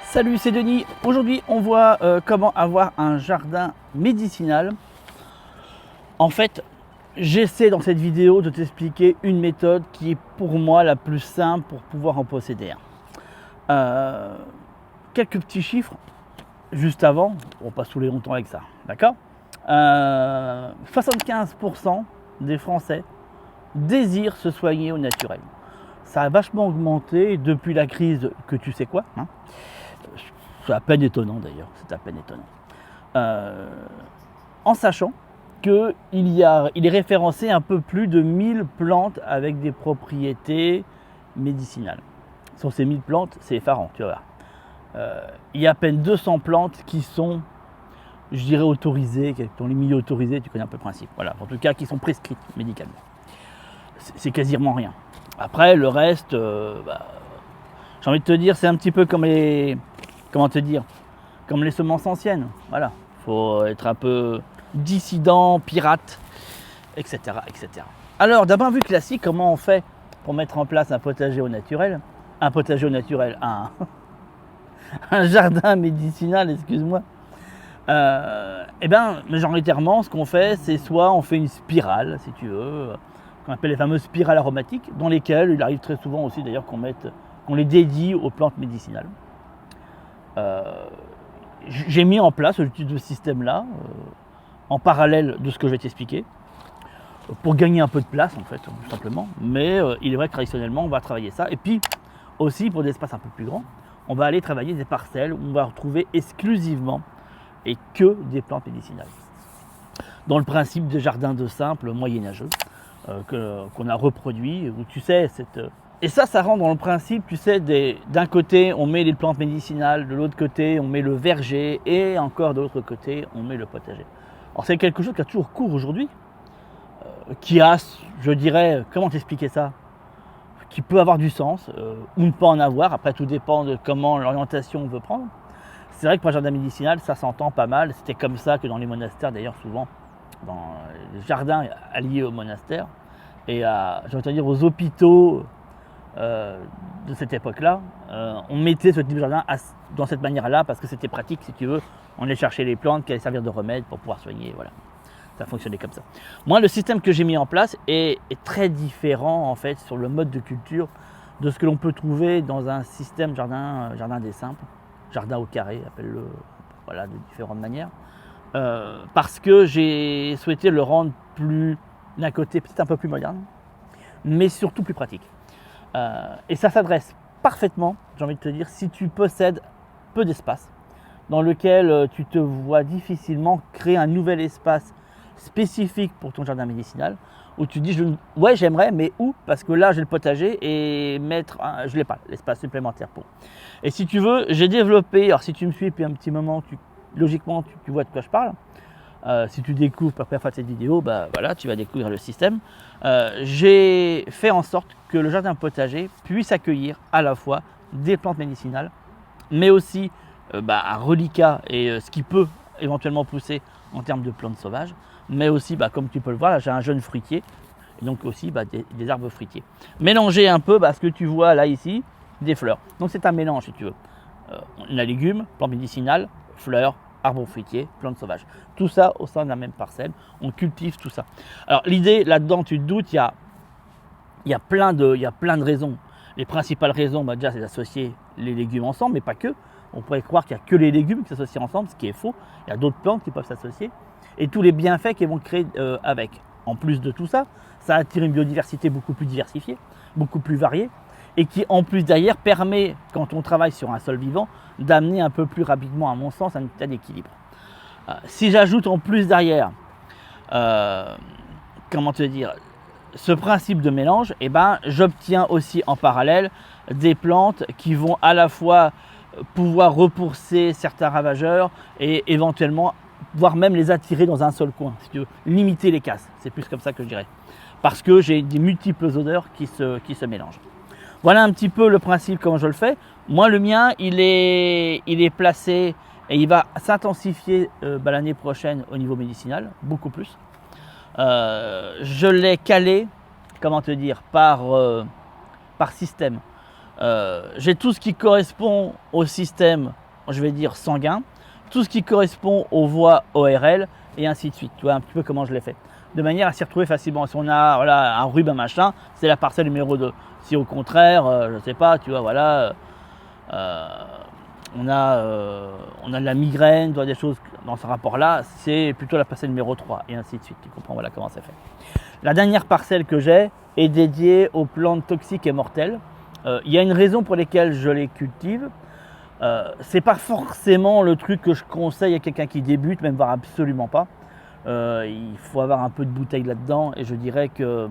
Salut, c'est Denis. Aujourd'hui, on voit comment avoir un jardin médicinal. En fait, j'essaie dans cette vidéo de t'expliquer une méthode qui est pour moi la plus simple pour pouvoir en posséder un. Quelques petits chiffres juste avant, on va pas saouler longtemps avec ça, d'accord 75% des Français désirent se soigner au naturel. Ça a vachement augmenté depuis la crise que tu sais quoi. C'est à peine étonnant d'ailleurs, c'est à peine étonnant. En sachant qu'il est référencé un peu plus de 1000 plantes avec des propriétés médicinales. Sur ces 1000 plantes, c'est effarant, tu vas voir. Il y a à peine 200 plantes qui sont, je dirais, autorisées, dans les milieux autorisés, tu connais un peu le principe. Voilà, en tout cas, qui sont prescrites médicalement. C'est quasiment rien. Après, le reste, j'ai envie de te dire, c'est un petit peu comme les, comme les semences anciennes. Voilà, faut être un peu dissident, pirate, etc., etc. Alors, d'un point de vue classique, comment on fait pour mettre en place un potager au naturel, un jardin médicinal, excuse-moi. Majoritairement, ce qu'on fait, c'est soit on fait une spirale, si tu veux, qu'on appelle les fameuses spirales aromatiques, dans lesquelles il arrive très souvent aussi d'ailleurs qu'on les dédie aux plantes médicinales. J'ai mis en place ce système-là, en parallèle de ce que je vais t'expliquer, pour gagner un peu de place en fait, tout simplement. Mais il est vrai que traditionnellement, on va travailler ça. Et puis aussi, pour des espaces un peu plus grands, on va aller travailler des parcelles où on va retrouver exclusivement et que des plantes médicinales. Dans le principe des jardins de simple moyenâgeux qu'on a reproduit, où tu sais, et ça rend dans le principe, tu sais, d'un côté on met les plantes médicinales, de l'autre côté on met le verger, et encore de l'autre côté on met le potager. Alors c'est quelque chose qui a toujours cours aujourd'hui, qui a, je dirais, comment t'expliquer ça, qui peut avoir du sens, ou ne pas en avoir, après tout dépend de comment l'orientation on veut prendre. C'est vrai que pour un jardin médicinal, ça s'entend pas mal, c'était comme ça que dans les monastères d'ailleurs souvent, dans les jardins alliés aux monastères, et aux hôpitaux de cette époque-là, on mettait ce type de jardin dans cette manière-là parce que c'était pratique, si tu veux. On allait chercher les plantes qui allaient servir de remède pour pouvoir soigner, voilà. Ça fonctionnait comme ça. Moi, le système que j'ai mis en place est très différent en fait sur le mode de culture de ce que l'on peut trouver dans un système jardin des simples, jardin au carré, appelle-le, voilà, de différentes manières, parce que j'ai souhaité le rendre plus, d'un côté peut-être un peu plus moderne, mais surtout plus pratique. Et ça s'adresse parfaitement, j'ai envie de te dire, si tu possèdes peu d'espace, dans lequel tu te vois difficilement créer un nouvel espace spécifique pour ton jardin médicinal, où tu dis, ouais j'aimerais, mais où? Parce que là j'ai le potager et je n'ai pas l'espace supplémentaire pour. Et si tu veux, j'ai développé, alors si tu me suis depuis un petit moment, logiquement tu vois de quoi je parle. Si tu découvres par première fois cette vidéo, voilà, tu vas découvrir le système. J'ai fait en sorte que le jardin potager puisse accueillir à la fois des plantes médicinales, mais aussi un reliquat et ce qui peut éventuellement pousser en termes de plantes sauvages, mais aussi, comme tu peux le voir, là j'ai un jeune fruitier, et donc aussi des arbres fruitiers. Mélanger un peu ce que tu vois là ici, des fleurs. Donc c'est un mélange si tu veux. On a légumes, plantes médicinales, fleurs, arbres fruitiers, plantes sauvages. Tout ça au sein de la même parcelle, on cultive tout ça. Alors l'idée là-dedans, tu te doutes, il y a plein de raisons. Les principales raisons, déjà, c'est d'associer les légumes ensemble, mais pas que. On pourrait croire qu'il n'y a que les légumes qui s'associent ensemble, ce qui est faux. Il y a d'autres plantes qui peuvent s'associer. Et tous les bienfaits qu'ils vont créer avec. En plus de tout ça, ça attire une biodiversité beaucoup plus diversifiée, beaucoup plus variée, et qui en plus derrière permet, quand on travaille sur un sol vivant, d'amener un peu plus rapidement, à mon sens, un état d'équilibre. Si j'ajoute en plus derrière, ce principe de mélange, j'obtiens aussi en parallèle des plantes qui vont à la fois pouvoir repousser certains ravageurs et éventuellement, voire même les attirer dans un seul coin, si tu veux, limiter les casses, c'est plus comme ça que je dirais, parce que j'ai des multiples odeurs qui se mélangent. Voilà un petit peu le principe, comment je le fais. Moi, le mien, il est placé et il va s'intensifier l'année prochaine au niveau médicinal, beaucoup plus. Je l'ai calé, par système. J'ai tout ce qui correspond au système, je vais dire sanguin, tout ce qui correspond aux voies ORL et ainsi de suite. Tu vois un petit peu comment je l'ai fait. De manière à s'y retrouver facilement. Si on a voilà, un rhume, un machin, c'est la parcelle numéro 2. Si au contraire, je ne sais pas, tu vois, voilà, on a de la migraine, tu vois, des choses dans ce rapport-là, c'est plutôt la parcelle numéro 3 et ainsi de suite. Tu comprends, voilà comment c'est fait. La dernière parcelle que j'ai est dédiée aux plantes toxiques et mortelles. Il y a une raison pour laquelle je les cultive. C'est pas forcément le truc que je conseille à quelqu'un qui débute, même voire absolument pas. Il faut avoir un peu de bouteille là-dedans et je dirais que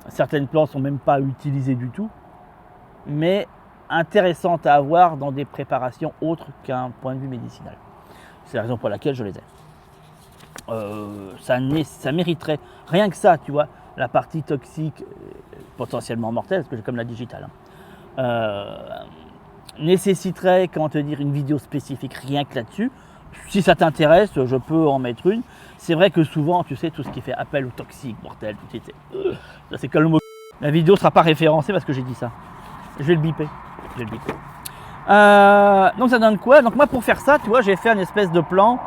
certaines plantes sont même pas utilisées du tout, mais intéressantes à avoir dans des préparations autres qu'un point de vue médicinal. C'est la raison pour laquelle je les ai. Ça mériterait, rien que ça, tu vois, la partie toxique, potentiellement mortelle, parce que j'ai comme la digitale, nécessiterait, comment te dire, une vidéo spécifique rien que là-dessus. Si ça t'intéresse, je peux en mettre une. C'est vrai que souvent, tu sais, tout ce qui fait appel au toxique, mortel, tout ça c'est comme le mot. La vidéo ne sera pas référencée parce que j'ai dit ça. Je vais le biper. Donc ça donne quoi? Donc moi pour faire ça, tu vois, j'ai fait un espèce de plan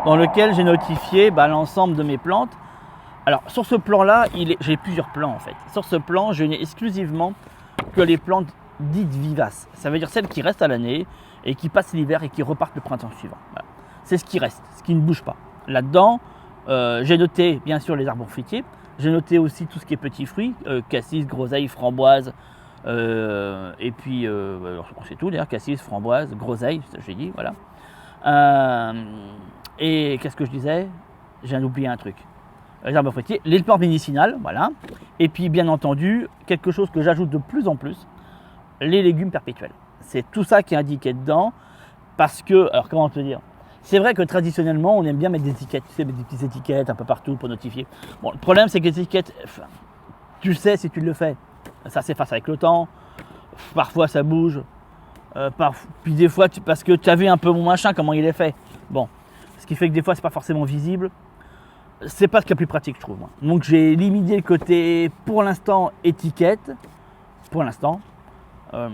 dans lequel j'ai notifié l'ensemble de mes plantes. Alors sur ce plan-là, j'ai plusieurs plans en fait. Sur ce plan, je n'ai exclusivement que les plantes dites vivaces. Ça veut dire celles qui restent à l'année et qui passent l'hiver et qui repartent le printemps suivant. Voilà. C'est ce qui reste, ce qui ne bouge pas. Là-dedans, j'ai noté bien sûr les arbres fruitiers. J'ai noté aussi tout ce qui est petits fruits, cassis, groseille, framboise. Et puis, c'est tout d'ailleurs, cassis, framboise, groseille, j'ai dit, voilà. Et qu'est-ce que je disais? J'ai oublié un truc. Les arbres fruitiers, les plantes médicinales, voilà. Et puis, bien entendu, quelque chose que j'ajoute de plus en plus, les légumes perpétuels. C'est tout ça qui est indiqué dedans, parce que, alors comment te dire? C'est vrai que traditionnellement, on aime bien mettre des étiquettes, tu sais, mettre des petites étiquettes un peu partout pour notifier. Bon, le problème, c'est que les étiquettes, tu sais si tu le fais. Ça s'efface avec le temps, parfois ça bouge, puis des fois, parce que tu as vu un peu mon machin, comment il est fait. Bon, ce qui fait que des fois, c'est pas forcément visible. C'est pas ce qui est plus pratique, je trouve. Moi. Donc j'ai limité le côté, pour l'instant, étiquette, pour l'instant.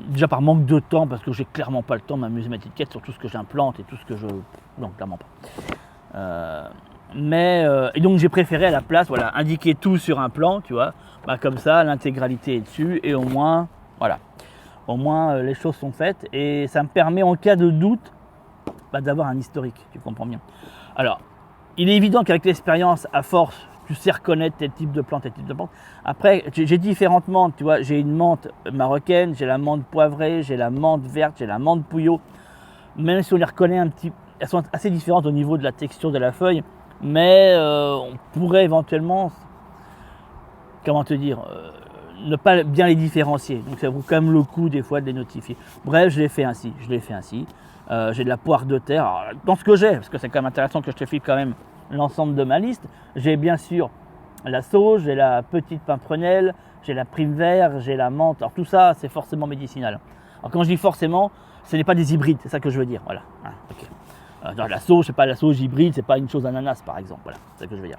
Déjà par manque de temps, parce que j'ai clairement pas le temps de m'amuser à mettre étiquette sur tout ce que j'implante et tout ce que je... Non, clairement pas. Et donc j'ai préféré à la place, voilà, indiquer tout sur un plan, tu vois. Comme ça, l'intégralité est dessus et au moins, voilà. Au moins, les choses sont faites et ça me permet, en cas de doute, d'avoir un historique, tu comprends bien. Alors, il est évident qu'avec l'expérience, à force, tu sais reconnaître tel type de plante, tel type de plante. Après, j'ai différentes menthes, tu vois. J'ai une menthe marocaine, j'ai la menthe poivrée, j'ai la menthe verte, j'ai la menthe pouillot. Même si on les reconnaît un petit, elles sont assez différentes au niveau de la texture de la feuille, mais on pourrait éventuellement, comment te dire, ne pas bien les différencier. Donc ça vaut quand même le coup des fois de les notifier. Bref, je l'ai fait ainsi. J'ai de la poire de terre. Alors, dans ce que j'ai, parce que c'est quand même intéressant que je te file quand même l'ensemble de ma liste, j'ai bien sûr la sauge, j'ai la petite pimprenelle, j'ai la prime vert, j'ai la menthe. Alors tout ça, c'est forcément médicinal. Alors quand je dis forcément, ce n'est pas des hybrides, c'est ça que je veux dire. Voilà. Okay. La sauge, c'est pas la sauge hybride, c'est pas une chose ananas par exemple. Voilà, c'est ça que je veux dire.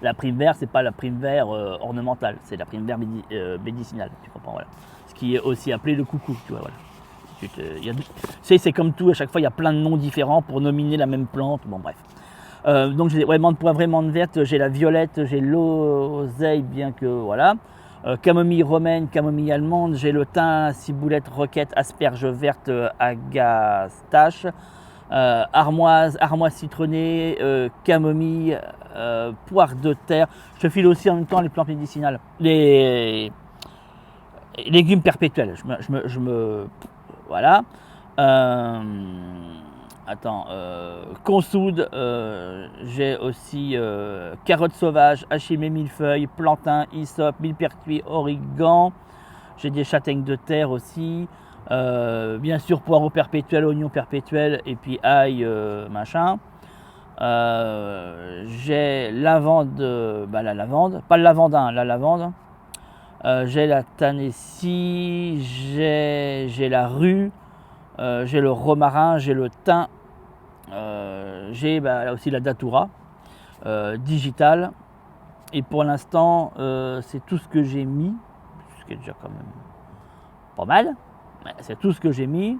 La prime vert, c'est pas la prime vert ornementale, c'est la prime vert médicinale. Tu comprends, voilà. Ce qui est aussi appelé le coucou, tu vois, voilà. C'est comme tout, à chaque fois il y a plein de noms différents pour nominer la même plante. Bon bref. Donc j'ai menthe poivrée, menthe verte, j'ai la violette, j'ai l'oseille, bien que voilà. Camomille romaine, camomille allemande, j'ai le thym, ciboulette, roquette, asperge verte, agastache, armoise citronnée, camomille, poire de terre. Je te file aussi en même temps les plantes médicinales, les légumes perpétuels. Voilà. Consoude, j'ai aussi carottes sauvages, achillée, millefeuille, plantain, hysope, millepertuis, origan. J'ai des châtaignes de terre aussi. Bien sûr, poireaux perpétuels, oignons perpétuels et puis ail, machin. J'ai lavande, la lavande, pas le lavandin, la lavande. J'ai la thanessie, j'ai la rue, j'ai le romarin, j'ai le thym, j'ai aussi la datura digitale. Et pour l'instant, c'est tout ce que j'ai mis, ce qui est déjà quand même pas mal. C'est tout ce que j'ai mis.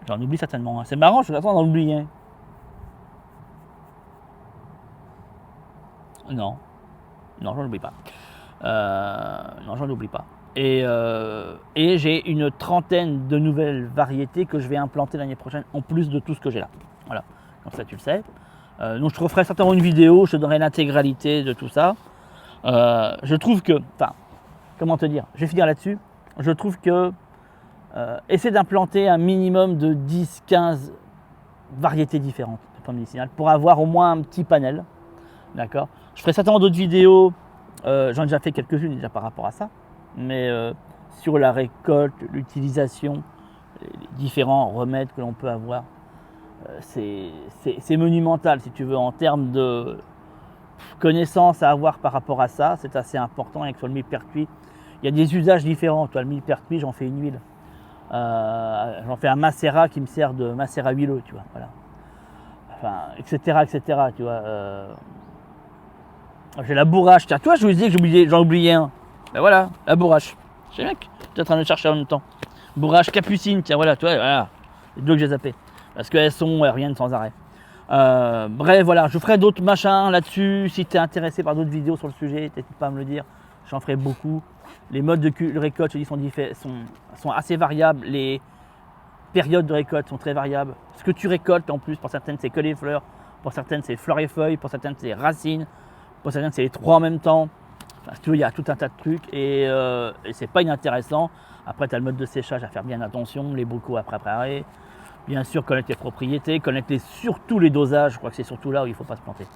J'en oublie certainement. C'est marrant, je suis en train d'en oublier un. Non, j'en oublie pas. Non, j'en oublie pas. Et j'ai une trentaine de nouvelles variétés que je vais implanter l'année prochaine, en plus de tout ce que j'ai là. Voilà, comme ça tu le sais. Donc je te referai certainement une vidéo, je te donnerai l'intégralité de tout ça. Je trouve que, enfin, comment te dire, je vais finir là-dessus. Je trouve que essaie d'implanter un minimum de 10-15 variétés différentes de plantes médicinales pour avoir au moins un petit panel. D'accord. Je ferai certainement d'autres vidéos, j'en ai déjà fait quelques-unes déjà par rapport à ça, mais sur la récolte, l'utilisation, les différents remèdes que l'on peut avoir, c'est monumental si tu veux en termes de connaissances à avoir par rapport à ça, c'est assez important. Avec sur le millepertuis, il y a des usages différents. Toi, le millepertuis, j'en fais une huile, j'en fais un macérat qui me sert de macérat huileux, tu vois, voilà. Enfin, etc., tu vois. J'ai la bourrache, tiens, toi je vous disais que j'en oubliais un. Ben voilà, la bourrache. Je sais mec, j'étais en train de le chercher en même temps. Bourrache capucine, tiens voilà, tu vois, voilà. Les deux que j'ai zappées. Parce qu'elles reviennent sans arrêt. Bref, voilà, je ferai d'autres machins là-dessus. Si tu es intéressé par d'autres vidéos sur le sujet, n'hésite pas à me le dire. J'en ferai beaucoup. Les modes de récolte, je dis, sont assez variables. Les périodes de récolte sont très variables. Ce que tu récoltes en plus, pour certaines c'est que les fleurs, pour certaines c'est fleurs et feuilles, pour certaines c'est racines, pour certaines c'est les trois en même temps. Enfin, il y a tout un tas de trucs et c'est pas inintéressant. Après, tu as le mode de séchage à faire bien attention, les bocaux à préparer. Bien sûr, connaître les propriétés, surtout les dosages. Je crois que c'est surtout là où il ne faut pas se planter.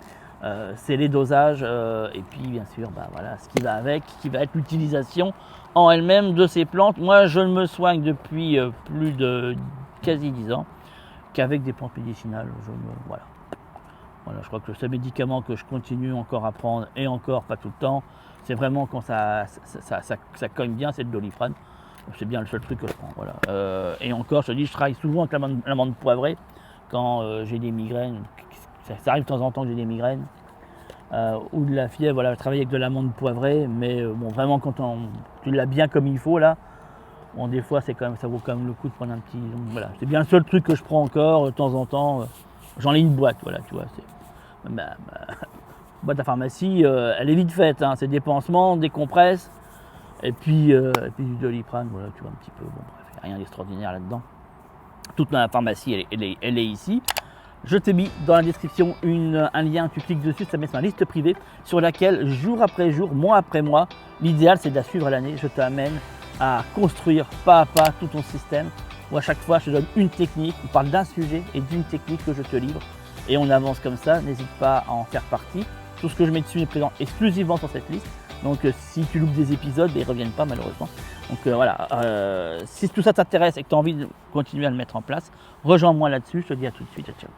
C'est les dosages et puis bien sûr, bah, voilà, ce qui va avec, qui va être l'utilisation en elle-même de ces plantes. Moi, je ne me soigne depuis plus de quasi 10 ans qu'avec des plantes médicinales. Voilà, je crois que ce médicament que je continue encore à prendre et encore pas tout le temps, c'est vraiment quand ça cogne bien, c'est le Doliprane. C'est bien le seul truc que je prends. Voilà. Et encore, je te dis, je travaille souvent avec l'amande poivrée quand j'ai des migraines. Ça arrive de temps en temps que j'ai des migraines ou de la fièvre. Voilà, je travaille avec de l'amande poivrée, mais bon, vraiment quand tu l'as bien comme il faut là, bon, des fois ça vaut quand même le coup de prendre un petit. Donc, voilà, c'est bien le seul truc que je prends encore de temps en temps. J'en ai une boîte, voilà, tu vois. Ma boîte à pharmacie, elle est vite faite. Hein, c'est des pansements, des compresses. Et puis du Doliprane, voilà, tu vois un petit peu, bon bref, il n'y a rien d'extraordinaire là-dedans. Toute ma pharmacie, elle est ici. Je t'ai mis dans la description un lien, tu cliques dessus, ça met sur ma liste privée sur laquelle, jour après jour, mois après mois, l'idéal c'est de la suivre à l'année. Je t'amène à construire pas à pas tout ton système, où à chaque fois je te donne une technique, on parle d'un sujet et d'une technique que je te livre. Et on avance comme ça, n'hésite pas à en faire partie. Tout ce que je mets dessus est présent exclusivement sur cette liste. Donc si tu loupes des épisodes, ils ne reviennent pas malheureusement. Donc voilà, si tout ça t'intéresse et que tu as envie de continuer à le mettre en place, rejoins-moi là-dessus. Je te dis à tout de suite, ciao.